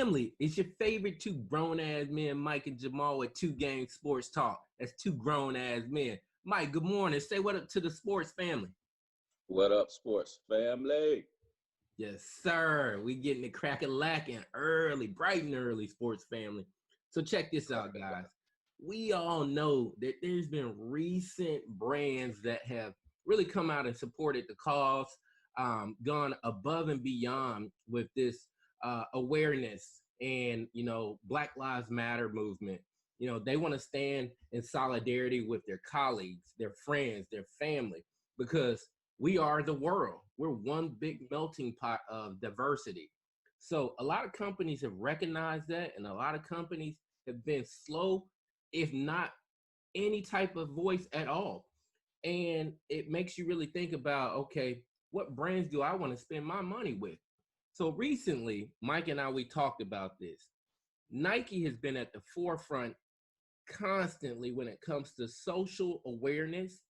family. It's your favorite two grown ass men, Mike and Jamal, at G.A.M Sports Talk. That's two grown ass men. Mike, good morning. Say what up to the sports family. What up, sports family? Yes, sir. We getting it crack-a-lacking early, bright and early, sports family. So check this out, guys. We all know that there's been recent brands that have really come out and supported the cause, gone above and beyond with this awareness and Black Lives Matter movement. They want to stand in solidarity with their colleagues, their friends, their family, because we are the world. We're one big melting pot of diversity. So a lot of companies have recognized that, and a lot of companies have been slow, if not any type of voice at all. And it makes you really think about, okay, what brands do I want to spend my money with? So recently, Mike and I, we talked about this. Nike has been at the forefront constantly when it comes to social awareness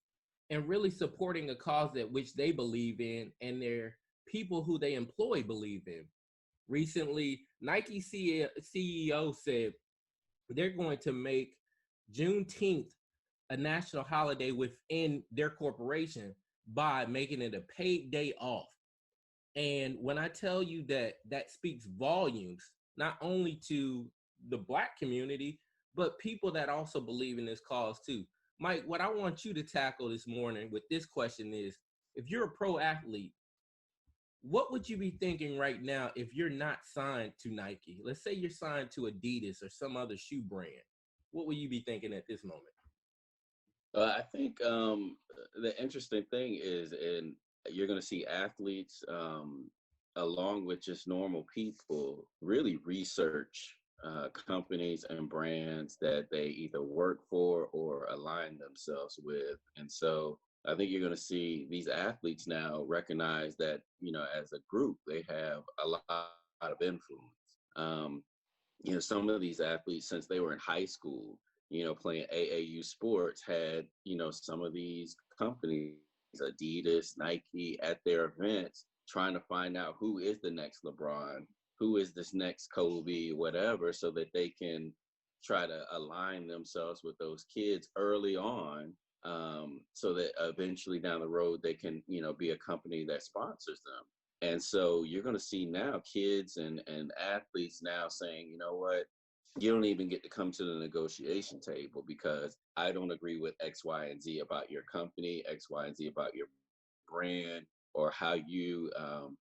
and really supporting a cause that which they believe in and their people who they employ believe in. Recently, Nike CEO said they're going to make Juneteenth a national holiday within their corporation by making it a paid day off. And when I tell you that that speaks volumes, not only to the Black community, but people that also believe in this cause too. Mike, what I want you to tackle this morning with this question is, if you're a pro athlete, what would you be thinking right now if you're not signed to Nike? Let's say you're signed to Adidas or some other shoe brand. What would you be thinking at this moment? I think the interesting thing is, and you're going to see athletes, along with just normal people, really research companies and brands that they either work for or align themselves with. And so I think you're going to see these athletes now recognize that, as a group, they have a lot of influence. Um, some of these athletes, since they were in high school, playing AAU sports, had, some of these companies, Adidas, Nike, at their events, trying to find out who is the next LeBron, who is this next Kobe, whatever, so that they can try to align themselves with those kids early on, so that eventually down the road they can, be a company that sponsors them. And so you're going to see now kids and athletes now saying, you know what, you don't even get to come to the negotiation table because I don't agree with X, Y, and Z about your company, X, Y, and Z about your brand, or how you,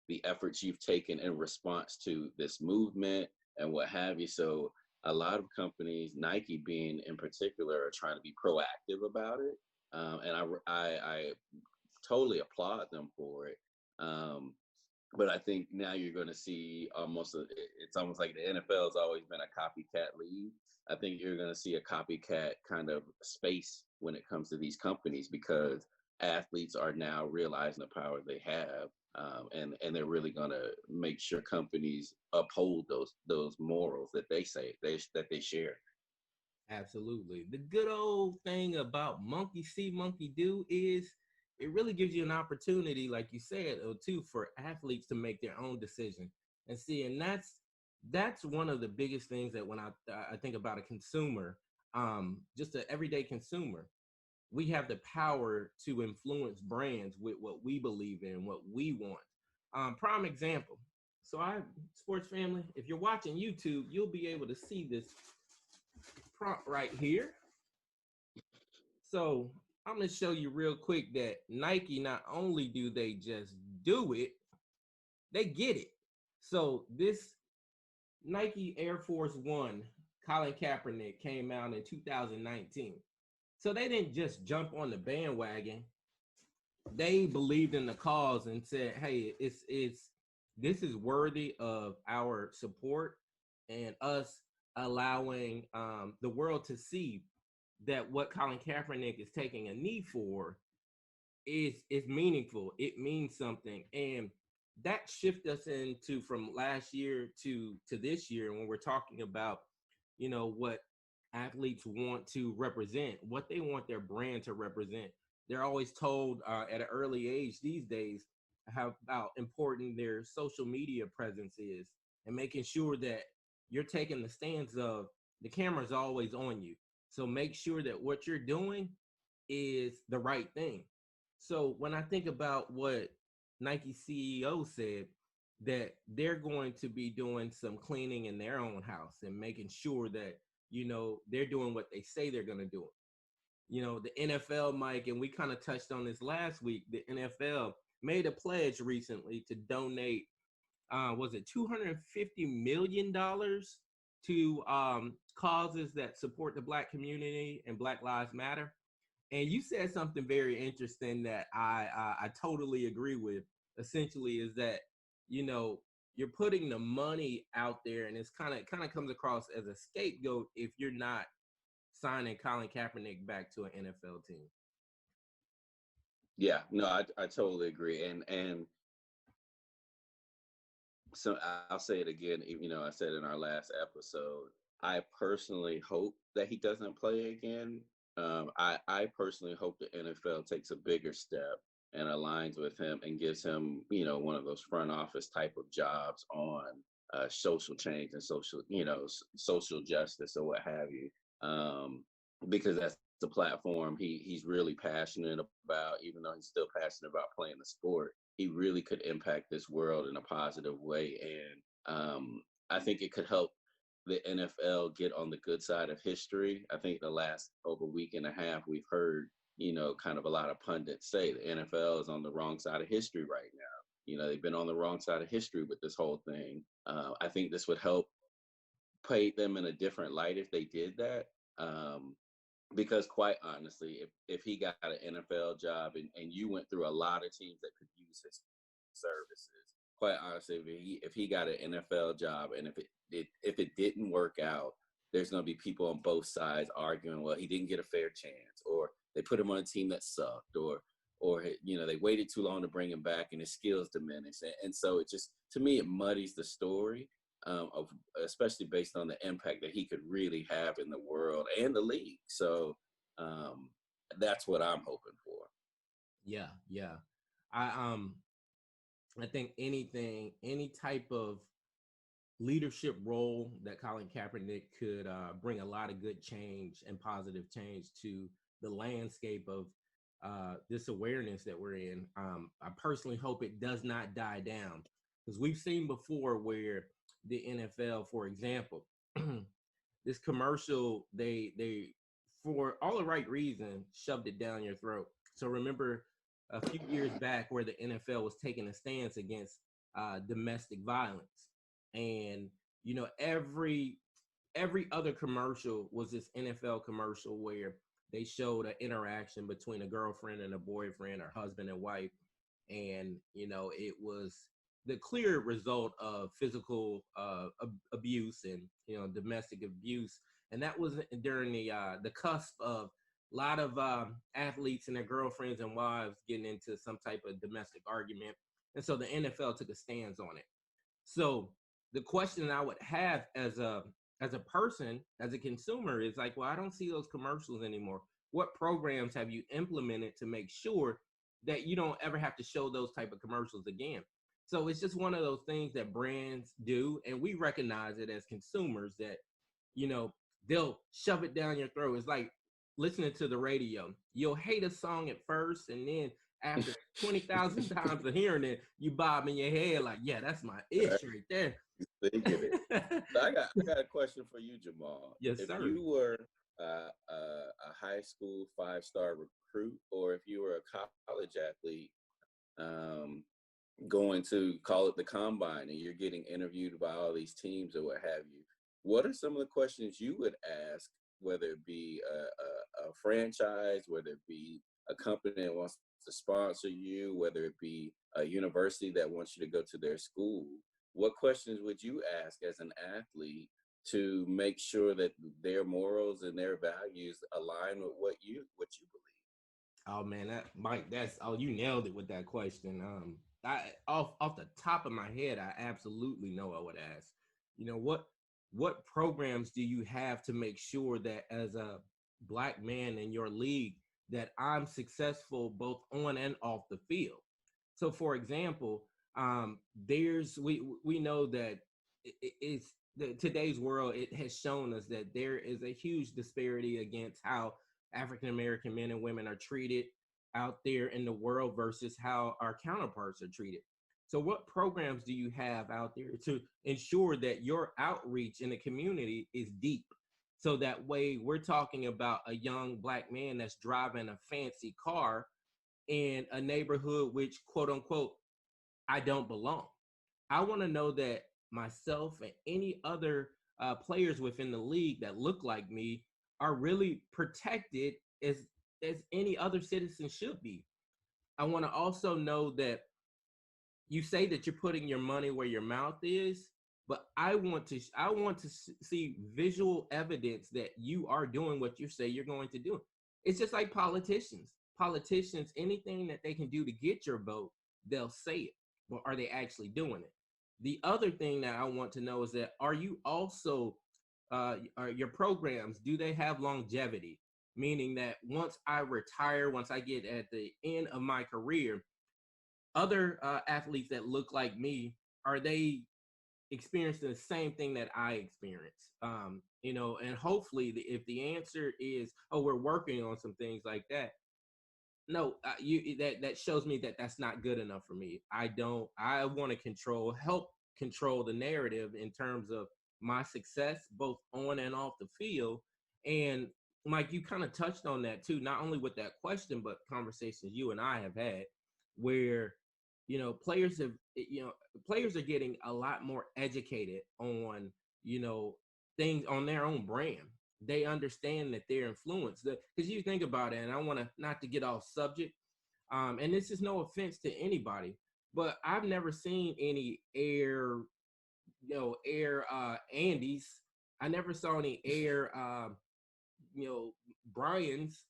the efforts you've taken in response to this movement and what have you. So a lot of companies, Nike being in particular, are trying to be proactive about it. And I totally applaud them for it. But I think now you're going to see it's almost like the NFL has always been a copycat league. I think you're going to see a copycat kind of space when it comes to these companies, because athletes are now realizing the power they have, and they're really going to make sure companies uphold those morals that they say that they share. Absolutely. The good old thing about monkey see, monkey do is it really gives you an opportunity, like you said, or two, for athletes to make their own decision and see. And that's one of the biggest things that when I think about a consumer, just an everyday consumer, we have the power to influence brands with what we believe in, what we want. Prime example. So sports family, if you're watching YouTube, you'll be able to see this prompt right here. So I'm going to show you real quick that Nike, not only do they just do it, they get it. So this Nike Air Force One, Colin Kaepernick, came out in 2019. So they didn't just jump on the bandwagon. They believed in the cause and said, hey, it's this is worthy of our support and us allowing the world to see that what Colin Kaepernick is taking a knee for is meaningful. It means something. And that shift us into from last year to this year when we're talking about, what athletes want to represent, what they want their brand to represent. They're always told at an early age these days how important their social media presence is and making sure that you're taking the stance of the camera's always on you. So make sure that what you're doing is the right thing. So when I think about what Nike CEO said, that they're going to be doing some cleaning in their own house and making sure that, they're doing what they say they're going to do. The NFL, Mike, and we kind of touched on this last week, the NFL made a pledge recently to donate, was it $250 million to causes that support the Black community and Black Lives Matter. And you said something very interesting that I totally agree with. Essentially, is that you're putting the money out there, and it's kind of comes across as a scapegoat if you're not signing Colin Kaepernick back to an NFL team. Yeah, no, I totally agree. And so I'll say it again, I said in our last episode, I personally hope that he doesn't play again. I personally hope the NFL takes a bigger step and aligns with him and gives him, one of those front office type of jobs on social change and social justice or what have you. Because that's the platform he's really passionate about, even though he's still passionate about playing the sport. He really could impact this world in a positive way. And I think it could help the NFL get on the good side of history. I think the last over week and a half, we've heard, kind of a lot of pundits say the NFL is on the wrong side of history right now. They've been on the wrong side of history with this whole thing. I think this would help paint them in a different light if they did that. Because quite honestly, if he got an NFL job and you went through a lot of teams that could use his services, quite honestly, if he got an NFL job and if it didn't work out, there's going to be people on both sides arguing, well, he didn't get a fair chance, or they put him on a team that sucked, or they waited too long to bring him back and his skills diminished. And so it just, to me, it muddies the story. Of especially based on the impact that he could really have in the world and the league. So that's what I'm hoping for. Yeah. I think any type of leadership role that Colin Kaepernick could bring a lot of good change and positive change to the landscape of this awareness that we're in. I personally hope it does not die down, because we've seen before where the NFL, for example, this commercial, they for all the right reasons shoved it down your throat. So remember a few years back where the NFL was taking a stance against domestic violence, and every other commercial was this NFL commercial where they showed an interaction between a girlfriend and a boyfriend, or husband and wife, and it was the clear result of physical abuse and domestic abuse. And that was during the cusp of a lot of athletes and their girlfriends and wives getting into some type of domestic argument. And so the NFL took a stance on it. So the question I would have as a person, as a consumer, is like, well, I don't see those commercials anymore. What programs have you implemented to make sure that you don't ever have to show those type of commercials again? So it's just one of those things that brands do, and we recognize it as consumers that they'll shove it down your throat. It's like listening to the radio. You'll hate a song at first, and then after 20,000 times of hearing it, you bob in your head like, yeah, that's my itch right there. So I got a question for you, Jamal. Yes, if sir. you were a high school 5-star recruit, or if you were a college athlete going to call it the combine, and you're getting interviewed by all these teams or what have you, what are some of the questions you would ask, whether it be a franchise, whether it be a company that wants to sponsor you, whether it be a university that wants you to go to their school? What questions would you ask as an athlete to make sure that their morals and their values align with what you believe? Oh man, Mike, you nailed it with that question. Off the top of my head, I absolutely know I would ask. What programs do you have to make sure that as a Black man in your league that I'm successful both on and off the field? So, for example, we know that it's today's world, it has shown us that there is a huge disparity against how African American men and women are treated out there in the world versus how our counterparts are treated. So, what programs do you have out there to ensure that your outreach in the community is deep? So that way, we're talking about a young black man that's driving a fancy car in a neighborhood which, quote unquote, I don't belong. I want to know that myself and any other players within the league that look like me are really protected as any other citizen should be. I want to also know that you say that you're putting your money where your mouth is, but I want to see visual evidence that you are doing what you say you're going to do. It's just like politicians, anything that they can do to get your vote, they'll say it, but are they actually doing it? The other thing that I want to know is that are you also are your programs, do they have longevity, meaning that once I retire, once I get at the end of my career, other athletes that look like me, are they experiencing the same thing that I experience? And hopefully, if the answer is, oh, we're working on some things like that, no, that shows me that that's not good enough for me. I don't. I want to help control the narrative in terms of my success, both on and off the field. And Mike, you kind of touched on that too, not only with that question, but conversations you and I have had, where players have players are getting a lot more educated on things on their own brand. They understand that they're influenced because you think about it, and I want to not to get off subject, and this is no offense to anybody, but I've never seen any air Andes. I never saw any air you know Bryans,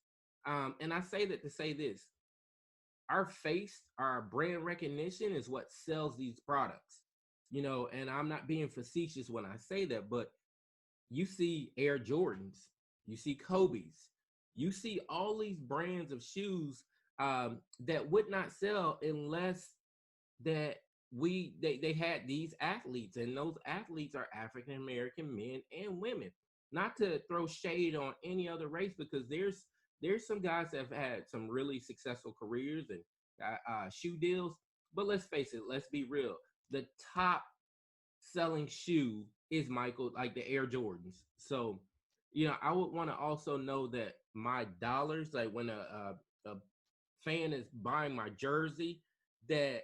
and I say that to say this: our face, our brand recognition is what sells these products. And I'm not being facetious when I say that, but you see Air Jordans, you see Kobe's, you see all these brands of shoes that would not sell unless that they had these athletes, and those athletes are African American men and women. Not to throw shade on any other race, because there's some guys that have had some really successful careers and shoe deals, but let's face it, let's be real. The top selling shoe is Michael, like the Air Jordans. So, I would want to also know that my dollars, like when a fan is buying my jersey, that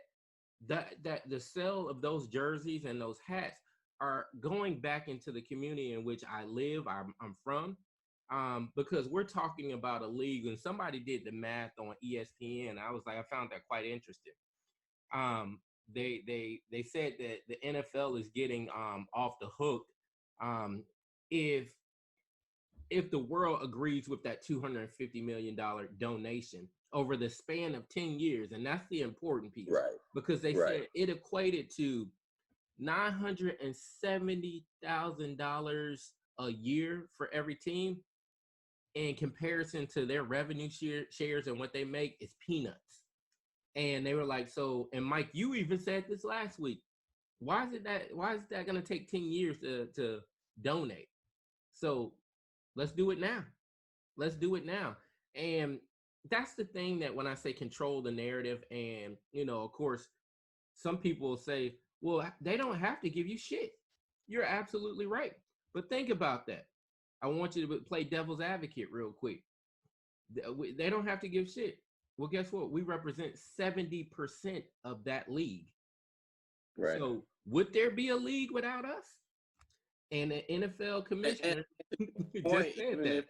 that the sale of those jerseys and those hats are going back into the community in which I live, I'm from. Because we're talking about a league, and somebody did the math on ESPN. I was like, I found that quite interesting. They said that the NFL is getting off the hook um, if the world agrees with that $250 million donation over the span of 10 years. And that's the important piece, Right. because they Right. said it equated to $970,000 a year for every team. In comparison to their revenue shares and what they make, is peanuts. And they were like, so, and Mike, you even said this last week. Why is that going to take 10 years to donate? So let's do it now. Let's do it now. And that's the thing, that when I say control the narrative, and, of course, some people will say, well, they don't have to give you shit. You're absolutely right. But think about that. I want you to play devil's advocate real quick. They don't have to give shit. Well, guess what? We represent 70% of that league. Right. So would there be a league without us? And the NFL And commissioner just point, said even that. if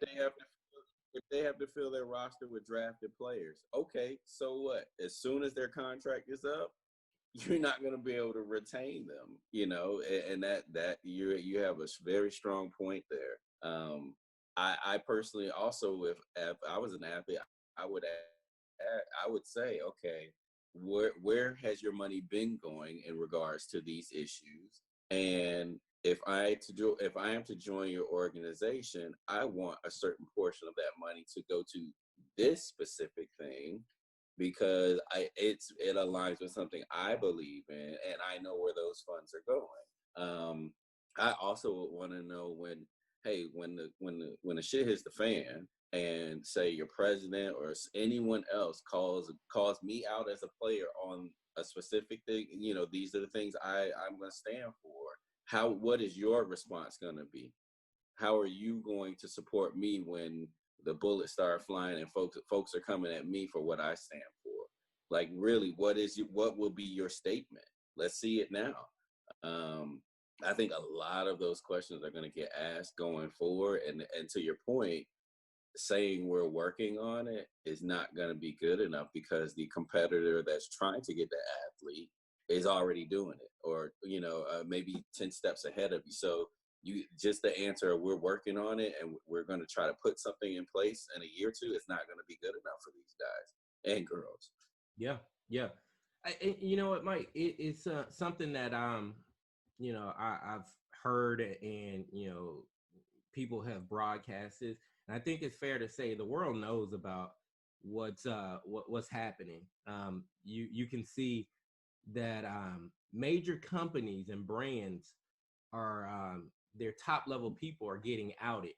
they have to fill their roster with drafted players, okay, so what? As soon as their contract is up, you're not going to be able to retain them, and that you have a very strong point there. I personally also, if I was an athlete, I would I would say, okay, where has your money been going in regards to these issues? And if I am to join your organization, I want a certain portion of that money to go to this specific thing, because it aligns with something I believe in, and I know where those funds are going. I also would want to know when, hey, when the shit hits the fan, and say your president or anyone else calls me out as a player on a specific thing. These are the things I'm going to stand for. What is your response going to be? How are you going to support me when the bullets start flying and folks are coming at me for what I stand for? Like, really, what will be your statement? Let's see it now. um, I think a lot of those questions are going to get asked going forward, and to your point, saying we're working on it is not going to be good enough, because the competitor that's trying to get the athlete is already doing it, or maybe 10 steps ahead of you. So you just the answer, we're working on it and we're going to try to put something in place in a year or two, it's not going to be good enough for these guys and girls. Yeah, yeah. You know what, Mike? It's something that I've heard, and people have broadcasted, and I think it's fair to say the world knows about what's happening. You can see that major companies and brands are their top level people are getting outed.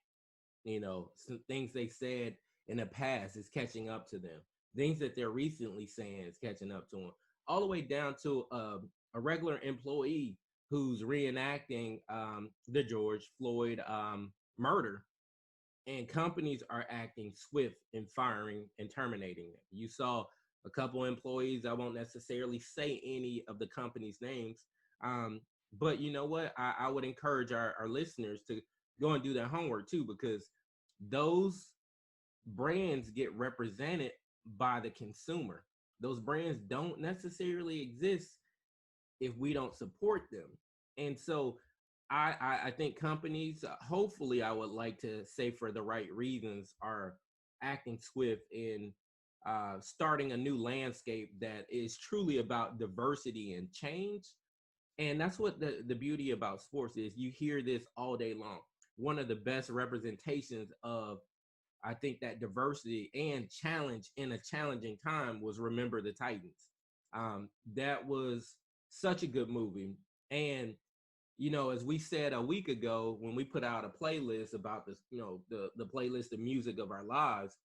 Some things they said in the past is catching up to them. Things that they're recently saying is catching up to them. All the way down to a regular employee who's reenacting the George Floyd murder, and companies are acting swift in firing and terminating them. You saw a couple employees. I won't necessarily say any of the company's names, but you know what? I would encourage our listeners to go and do their homework too, because those brands get represented by the consumer. Those brands don't necessarily exist if we don't support them. And so I think companies, hopefully, I would like to say for the right reasons, are acting swift in starting a new landscape that is truly about diversity and change. And that's what the beauty about sports is. You hear this all day long. One of the best representations of, I think, that diversity and challenge in a challenging time was Remember the Titans. That was such a good movie. And as we said a week ago when we put out a playlist about this, the playlist of music of our lives,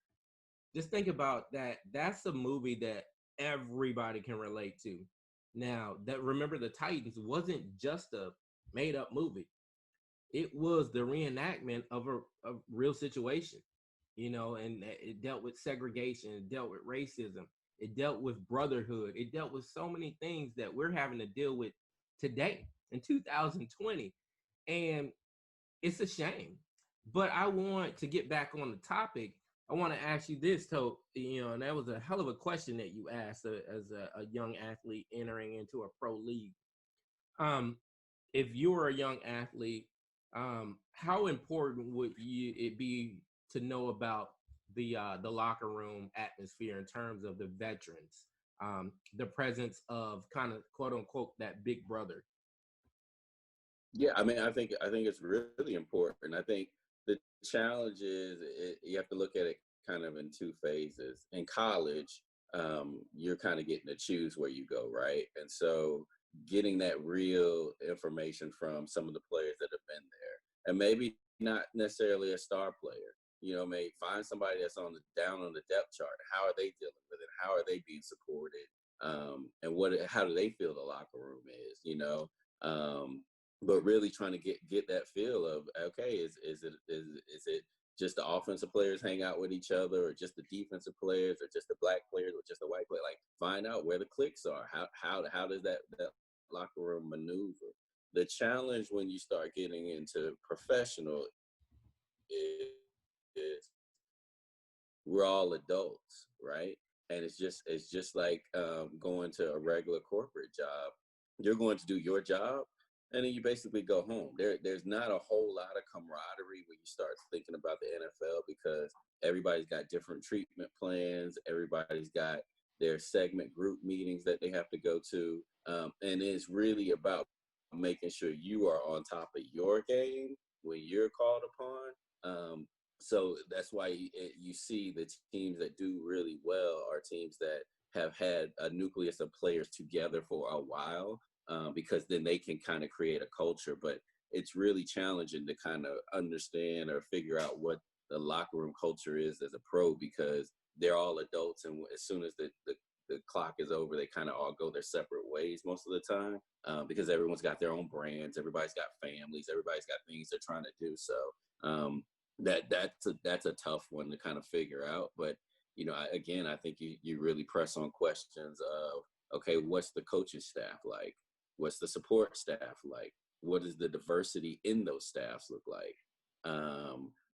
just think about that. That's a movie that everybody can relate to. Now, that Remember the Titans wasn't just a made up movie. It was the reenactment of a real situation, and it dealt with segregation, it dealt with racism, it dealt with brotherhood, it dealt with so many things that we're having to deal with today in 2020. And it's a shame. But I want to get back on the topic. I want to ask you this, Tote, and that was a hell of a question that you asked as a young athlete entering into a pro league. Um, if you were a young athlete, how important would it be to know about the locker room atmosphere in terms of the veterans, the presence of kind of quote unquote that big brother? Yeah, I mean, I think it's really important. I think the challenge is, you have to look at it kind of in two phases. In college, you're kind of getting to choose where you go, right? And so getting that real information from some of the players that have been there, and maybe not necessarily a star player. Maybe find somebody that's down on the depth chart. How are they dealing with it? How are they being supported? And how do they feel the locker room is? Um, but really trying to get that feel of, okay, is it just the offensive players hang out with each other, or just the defensive players, or just the black players, or just the white player? Like, find out where the clicks are. How does that locker room maneuver? The challenge when you start getting into professional is we're all adults, right? And it's just like going to a regular corporate job. You're going to do your job, and then you basically go home. There's not a whole lot of camaraderie when you start thinking about the NFL, because everybody's got different treatment plans. Everybody's got their segment group meetings that they have to go to, and it's really about making sure you are on top of your game when you're called upon. So that's why you see the teams that do really well are teams that have had a nucleus of players together for a while, because then they can kind of create a culture. But it's really challenging to kind of understand or figure out what the locker room culture is as a pro, because they're all adults, and as soon as the clock is over, they kind of all go their separate ways most of the time, because everyone's got their own brands, everybody's got families, everybody's got things they're trying to do. So um, that's a tough one to kind of figure out. But again, I think you really press on questions of, okay, what's the coaching staff like? What's the support staff like? What does the diversity in those staffs look like?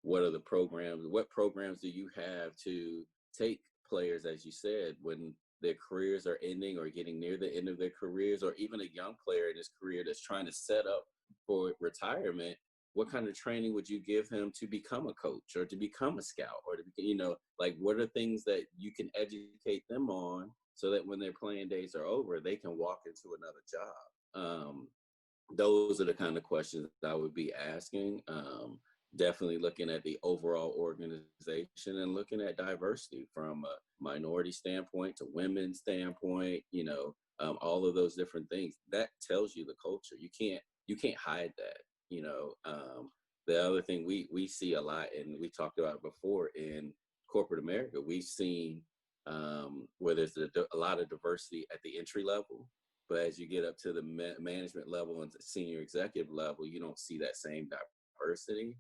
What are the programs? What programs do you have to take players, as you said, when their careers are ending or getting near the end of their careers, or even a young player in his career that's trying to set up for retirement? What kind of training would you give him to become a coach or to become a scout, or to like, what are things that you can educate them on so that when their playing days are over, they can walk into another job? Those are the kind of questions that I would be asking. Definitely looking at the overall organization and looking at diversity from a minority standpoint to women's standpoint, all of those different things. That tells you the culture. You can't hide that. The other thing we see a lot, and we talked about it before, in corporate America, we've seen where there's a lot of diversity at the entry level, but as you get up to the management level and the senior executive level, you don't see that same diversity.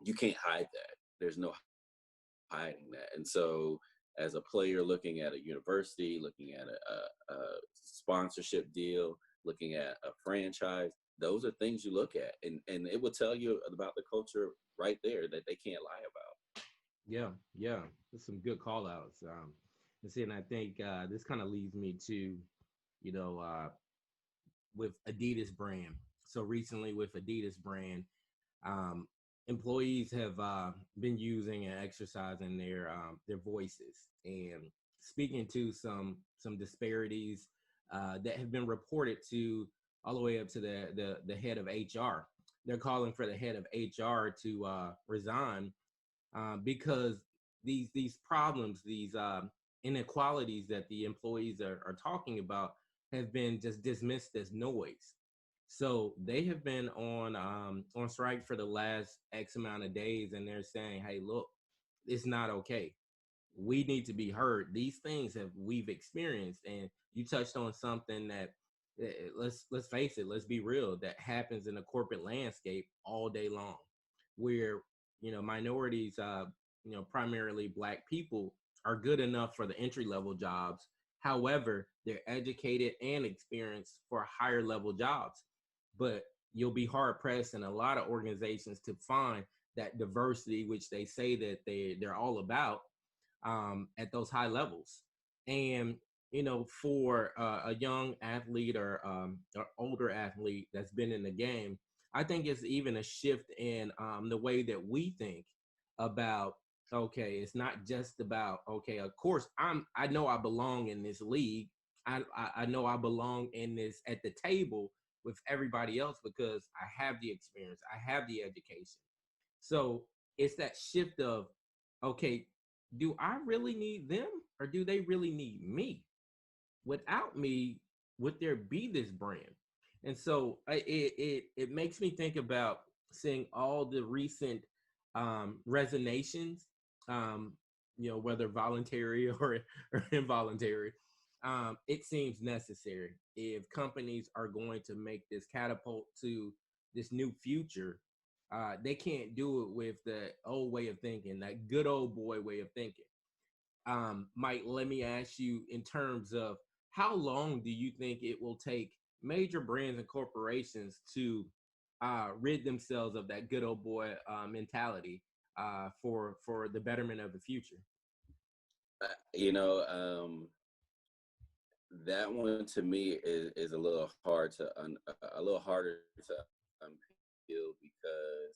You can't hide that. There's no hiding that. And so, as a player looking at a university, looking at a sponsorship deal, looking at a franchise, those are things you look at, and it will tell you about the culture right there that they can't lie about. Yeah, there's some good call outs. And I think this kind of leads me to, you know, with Adidas brand. So recently with Adidas brand, um, employees have been using and exercising their voices and speaking to some disparities that have been reported to all the way up to the head of HR. They're calling for the head of HR to resign because these problems, these inequalities that the employees are talking about have been just dismissed as noise. So they have been on strike for the last X amount of days, and they're saying, "Hey, look, it's not okay. We need to be heard. These things have we've experienced." And you touched on something that let's face it, let's be real, that happens in the corporate landscape all day long, where minorities, primarily Black people, are good enough for the entry level jobs. However, they're educated and experienced for higher level jobs, but you'll be hard pressed in a lot of organizations to find that diversity, which they say that they're all about, at those high levels. And for a young athlete or older athlete that's been in the game, I think it's even a shift in the way that we think about. Okay, it's not just about, okay, of course I know I belong in this league. I know I belong in this at the table with everybody else because I have the experience, I have the education. So it's that shift of, okay, do I really need them or do they really need me? Without me, would there be this brand? And so it makes me think about seeing all the recent resignations, whether voluntary or involuntary. It seems necessary if companies are going to make this catapult to this new future. They can't do it with the old way of thinking, that good old boy way of thinking. Mike, let me ask you, in terms of how long do you think it will take major brands and corporations to rid themselves of that good old boy mentality for the betterment of the future? Uh, you know, that one to me is a little hard to a little harder to unpeel, because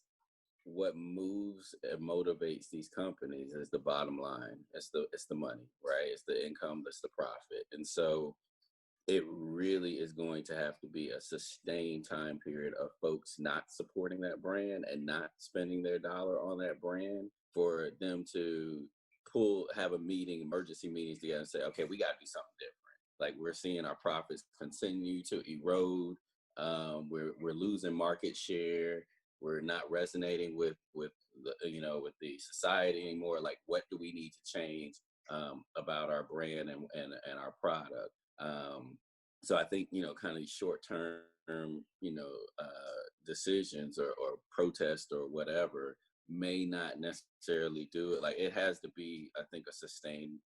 what moves and motivates these companies is the bottom line. It's the money, right? It's the income, it's the profit. And so it really is going to have to be a sustained time period of folks not supporting that brand and not spending their dollar on that brand for them to have a meeting, emergency meetings together and say, okay, we got to do something different. Like, we're seeing our profits continue to erode. We're losing market share. We're not resonating with with the society anymore. Like, what do we need to change about our brand and our product? So I think, kind of short term, decisions or protest or whatever may not necessarily do it. Like, it has to be, I think, a sustained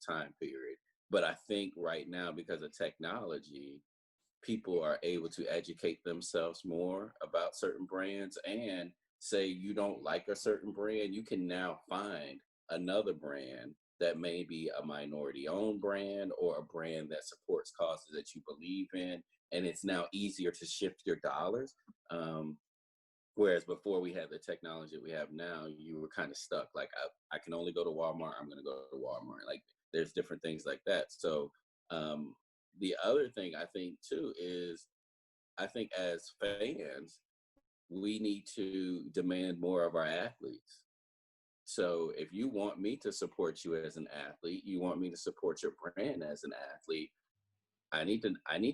time period. But I think right now, because of technology, people are able to educate themselves more about certain brands, and say you don't like a certain brand, you can now find another brand that may be a minority owned brand or a brand that supports causes that you believe in, and it's now easier to shift your dollars. Whereas before we had the technology we have now, you were kind of stuck. Like, I can only go to Walmart. I'm going to go to Walmart. Like, there's different things like that. So um, the other thing I think too is, I think as fans, we need to demand more of our athletes. So if you want me to support you as an athlete, you want me to support your brand as an athlete, I need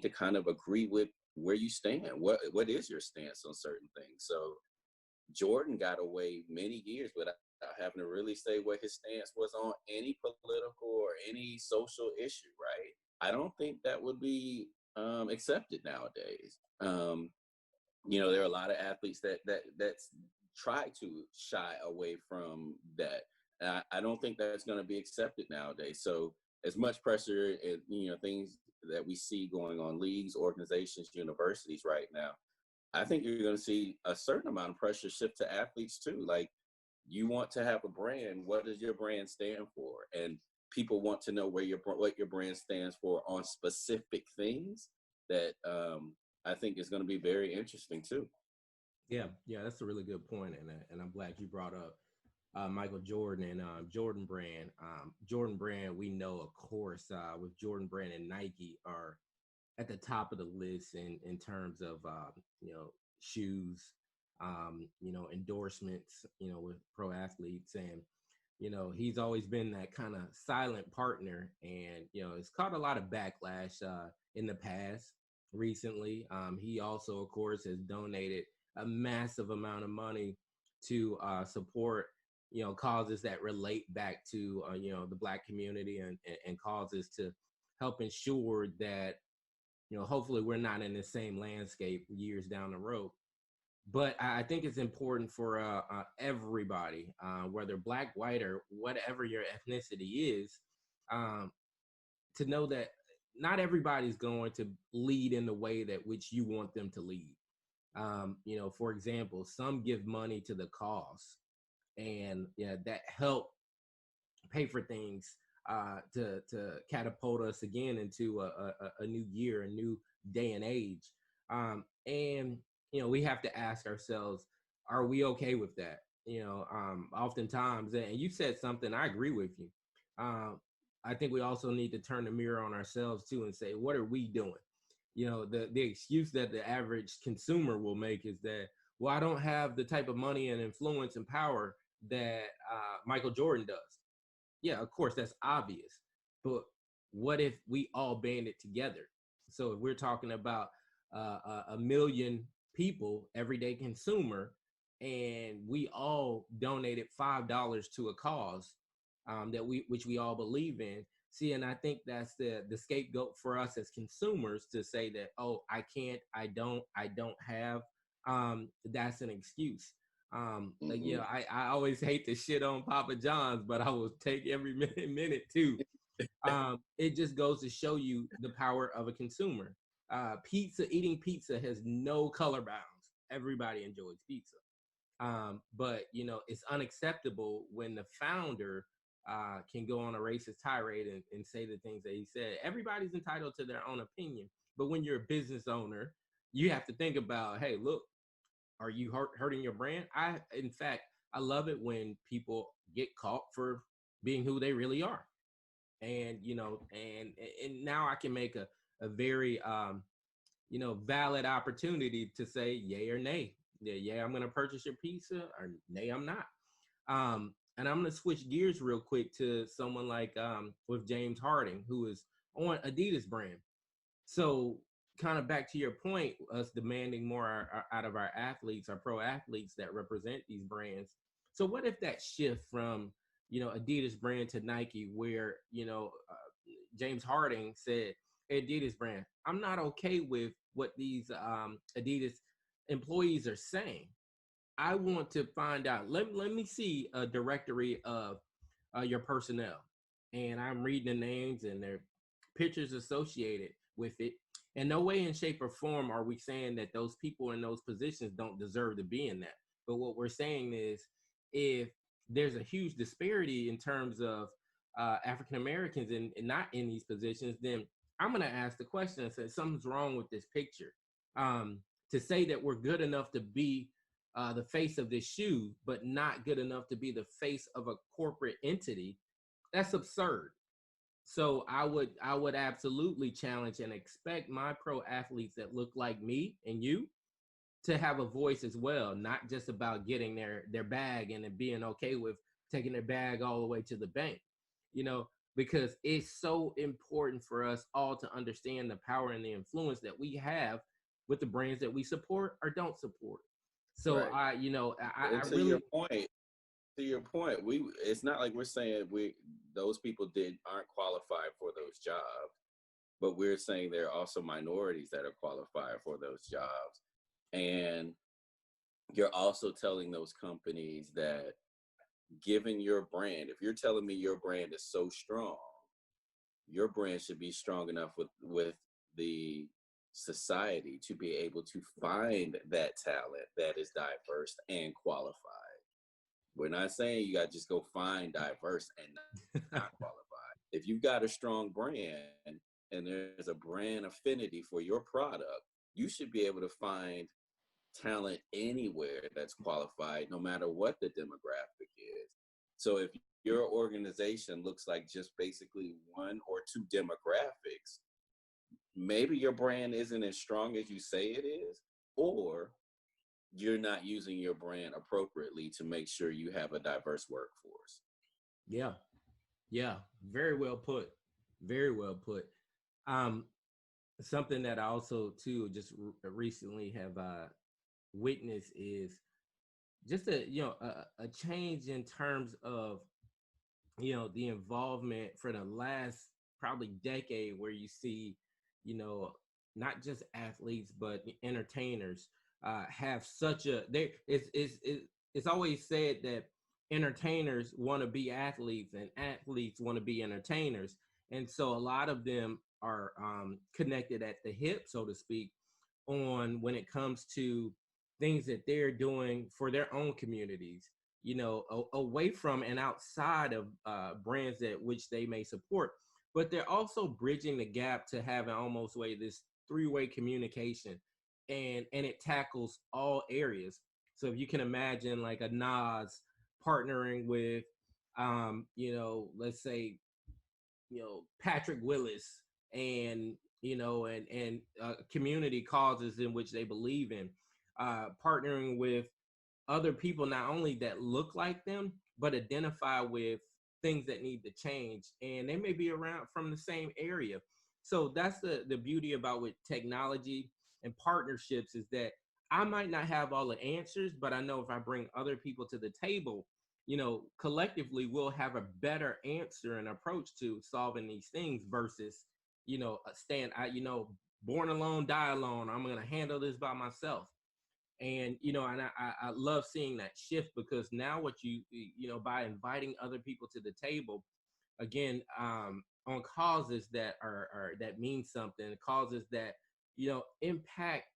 to kind of agree with where you stand. What is your stance on certain things? So Jordan got away many years without having to really say what his stance was on any political or any social issue, right? I don't think that would be accepted nowadays. There are a lot of athletes that's try to shy away from that. And I don't think that's going to be accepted nowadays. So as much pressure and things that we see going on leagues, organizations, universities right now, I think you're going to see a certain amount of pressure shift to athletes too. Like, you want to have a brand. What does your brand stand for? And people want to know what your brand stands for on specific things that I think is going to be very interesting too. Yeah, that's a really good point, and I'm glad you brought up Michael Jordan and Jordan Brand. Jordan Brand, we know, of course, with Jordan Brand and Nike are at the top of the list in terms of shoes, endorsements, with pro athletes, and he's always been that kind of silent partner, and it's caught a lot of backlash in the past. Recently, he also, of course, has donated a massive amount of money to support causes that relate back to the Black community, and causes to help ensure that hopefully we're not in the same landscape years down the road. But I think it's important for everybody, whether Black, white, or whatever your ethnicity is, um, to know that not everybody's going to lead in the way that which you want them to lead. For example, some give money to the cause, and that help pay for things to catapult us again into a new year, a new day and age. And we have to ask ourselves, are we okay with that? Oftentimes, and you said something, I agree with you. I think we also need to turn the mirror on ourselves too and say, what are we doing? The excuse that the average consumer will make is that, well, I don't have the type of money and influence and power that Michael Jordan does. Yeah, of course, that's obvious. But what if we all band it together? So if we're talking about a million people, everyday consumer, and we all donated $5 to a cause which we all believe in. See, and I think that's the scapegoat for us as consumers to say that, oh, I can't, I don't have. That's an excuse. Mm-hmm. I always hate to shit on Papa John's, but I will take every minute too. It just goes to show you the power of a consumer. Eating pizza has no color bounds. Everybody enjoys pizza. But it's unacceptable when the founder can go on a racist tirade and say the things that he said. Everybody's entitled to their own opinion, but when you're a business owner, you have to think about, hey, look, are you hurting your brand? In fact, I love it when people get caught for being who they really are, and and now I can make a very valid opportunity to say yay or nay. Yeah, I'm gonna purchase your pizza, or nay, I'm not. And I'm gonna switch gears real quick to someone like with James Harden, who is on Adidas brand. So kind of back to your point, us demanding more out of our athletes, our pro athletes that represent these brands. So what if that shift from, Adidas brand to Nike, where, James Harding said, Adidas brand, I'm not okay with what these Adidas employees are saying. I want to find out. Let me see a directory of your personnel, and I'm reading the names and their pictures associated with it. In no way, in shape, or form are we saying that those people in those positions don't deserve to be in that. But what we're saying is, if there's a huge disparity in terms of African Americans and not in these positions, then I'm going to ask the question and say something's wrong with this picture. Um, to say that we're good enough to be the face of this shoe, but not good enough to be the face of a corporate entity, that's absurd. So I would absolutely challenge and expect my pro athletes that look like me and you to have a voice as well, not just about getting their bag and then being okay with taking their bag all the way to the bank, you know, because it's so important for us all to understand the power and the influence that we have with the brands that we support or don't support. So Right. I And really, to your point, it's not like we're saying those people aren't qualified for those jobs, but we're saying there are also minorities that are qualified for those jobs. And you're also telling those companies that given your brand, if you're telling me your brand is so strong, your brand should be strong enough with the society to be able to find that talent that is diverse and qualified. We're not saying you got to just go find diverse and not qualified. If you've got a strong brand and there's a brand affinity for your product, you should be able to find talent anywhere that's qualified, no matter what the demographic is. So if your organization looks like just basically one or two demographics, maybe your brand isn't as strong as you say it is, or you're not using your brand appropriately to make sure you have a diverse workforce. yeah, yeah, very well put, very well put. Um, Something that I also too just recently have witnessed is just a change in terms of the involvement for the last probably decade, where you see you know not just athletes but entertainers have such a they it's always said that entertainers want to be athletes and athletes want to be entertainers, and so a lot of them are connected at the hip, so to speak, on when it comes to things that they're doing for their own communities, away from and outside of brands that which they may support. But they're also bridging the gap to having almost way this three-way communication, and it tackles all areas. So if you can imagine like a Nas partnering with, let's say, Patrick Willis, and community causes in which they believe in, partnering with other people not only that look like them but identify with things that need to change, and they may be around from the same area. So that's the beauty about with technology and partnerships, is that I might not have all the answers, but I know if I bring other people to the table, collectively we'll have a better answer and approach to solving these things versus stand I born alone die alone, I'm going to handle this by myself. And I love seeing that shift, because now what by inviting other people to the table again, on causes that are that mean something, causes that impact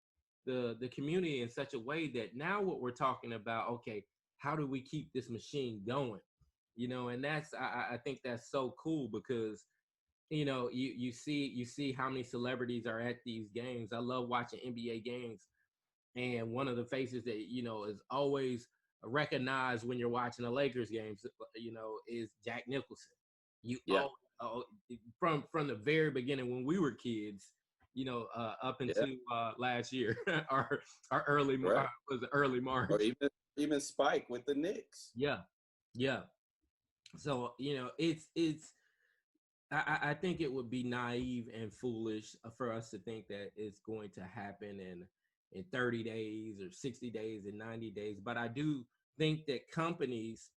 the community in such a way that now what we're talking about, okay, how do we keep this machine going, and that's I think that's so cool, because you see how many celebrities are at these games. I love watching NBA games, and one of the faces that is always recognized when you're watching the Lakers games, is Jack Nicholson. You Yeah, all from the very beginning when we were kids, up yeah, into last year, our early right. was it early Or March. even Spike with the Knicks. Yeah, yeah. So it's I think it would be naive and foolish for us to think that it's going to happen in 30 days or 60 days and 90 days. But I do think that companies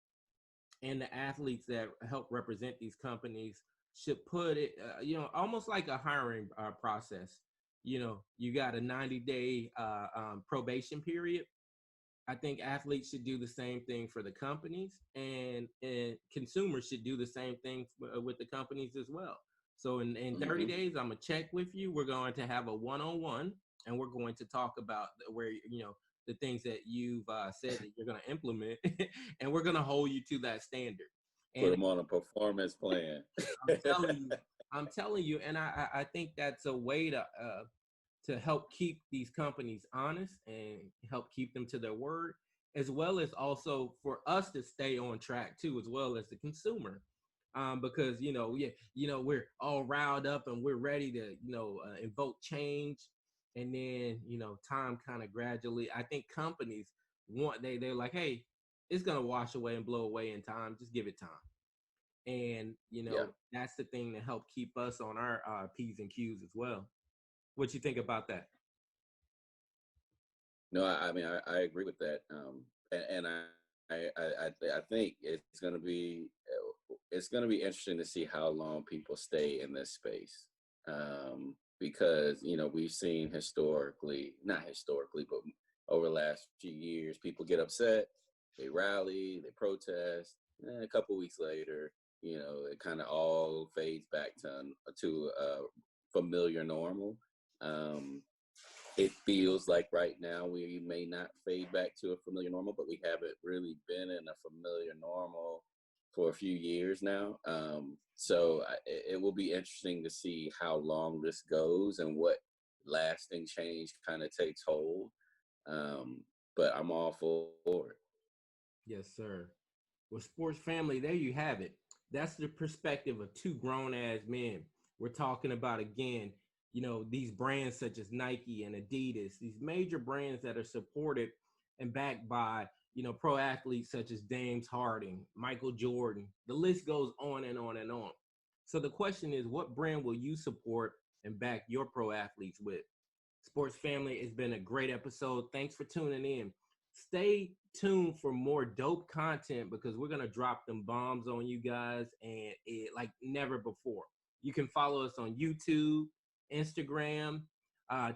and the athletes that help represent these companies should put it, almost like a hiring process. You got a 90-day probation period. I think athletes should do the same thing for the companies, and consumers should do the same thing with the companies as well. So in 30 Hmm. days, I'm gonna check with you. We're going to have a one-on-one, and we're going to talk about where the things that you've said that you're going to implement, and we're going to hold you to that standard. Put And them on a performance plan. I'm telling you, and I think that's a way to help keep these companies honest and help keep them to their word, as well as also for us to stay on track too, as well as the consumer. Because yeah, we're all riled up and we're ready to invoke change, and then time kind of gradually. I think companies they're like, hey, it's gonna wash away and blow away in time. Just give it time, and Yeah. that's the thing to help keep us on our p's and q's as well. What you think about that? No, I mean, I agree with that. And I think it's gonna be interesting to see how long people stay in this space. Because we've seen historically, not historically, but over the last few years, people get upset, they rally, they protest, and a couple weeks later, it kind of all fades back to familiar normal. Um, it feels like right now we may not fade back to a familiar normal, but we haven't really been in a familiar normal for a few years now. So it will be interesting to see how long this goes and what lasting change kind of takes hold. Um, but I'm all for it. Yes, sir. Well, sports family, there you have it. That's the perspective of two grown ass men. We're talking about again, these brands such as Nike and Adidas, these major brands that are supported and backed by, pro athletes such as James Harden, Michael Jordan. The list goes on and on and on. So the question is, what brand will you support and back your pro athletes with? Sports family, it's been a great episode. Thanks for tuning in. Stay tuned for more dope content because we're going to drop them bombs on you guys and like never before. You can follow us on YouTube, Instagram.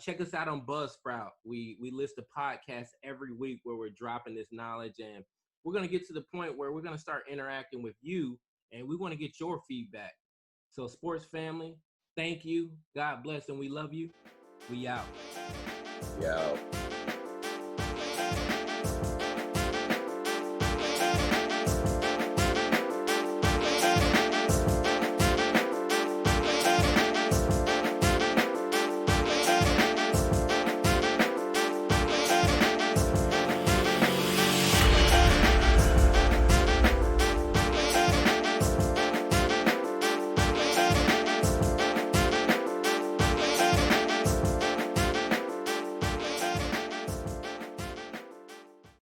Check us out on Buzzsprout. We list a podcast every week where we're dropping this knowledge, and we're going to get to the point where we're going to start interacting with you, and we want to get your feedback. So, sports family, thank you. God bless, and we love you. We out. Yeah.